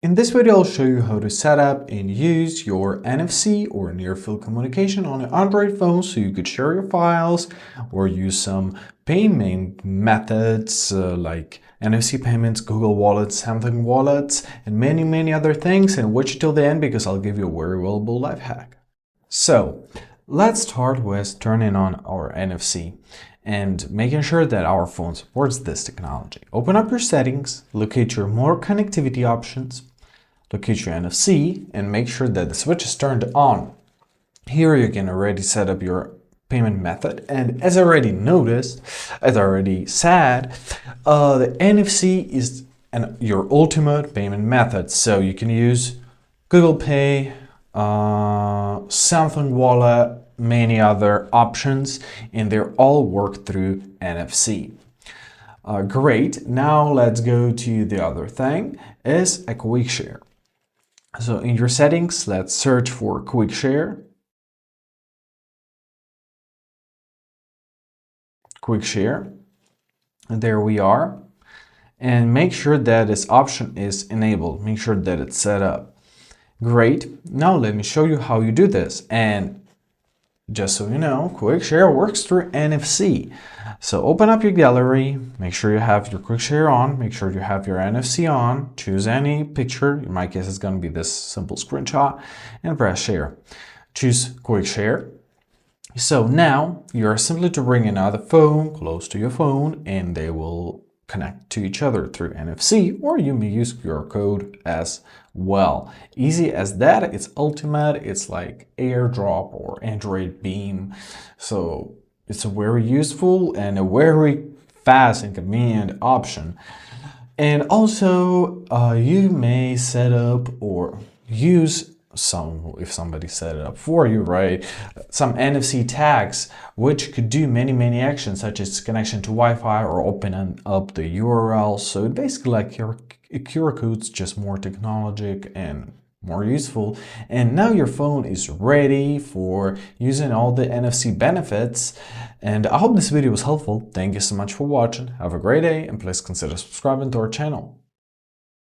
In this video, I'll show you how to set up and use your NFC or near-field communication on an Android phone so you could share your files or use some payment methods like NFC payments, Google Wallets, Samsung Wallets, and many other things. And watch till the end because I'll give you a very valuable life hack. So let's start with turning on our NFC and making sure that our phone supports this technology. Open up your settings, locate your more connectivity options, locate your NFC, and make sure that the switch is turned on. Here you can already set up your payment method, and as I already said, the NFC is your ultimate payment method. So you can use Google Pay, Samsung Wallet, many other options, and they're all work through NFC. Great. Now let's go to the other thing, is a quick share. So in your settings, let's search for quick share. Quick share. And there we are. And make sure that this option is enabled. Make sure that it's set up. Great. Now let me show you how you do this. And just so you know, quick share works through NFC. So open up your gallery, make sure you have your quick share on, make sure you have your NFC on, choose any picture, in my case it's going to be this simple screenshot, and press share. Choose quick share. So now you're simply to bring another phone close to your phone and they will connect to each other through NFC, or you may use QR code as well. Easy as that. It's ultimate. It's like AirDrop or Android Beam. So it's a very useful and a very fast and convenient option. And also you may set up or use if somebody set it up for you, right? Some NFC tags, which could do many actions, such as connection to Wi-Fi or opening up the URL. So basically like QR codes, just more technologic and more useful. And now your phone is ready for using all the NFC benefits. And I hope this video was helpful. Thank you so much for watching. Have a great day, and please consider subscribing to our channel.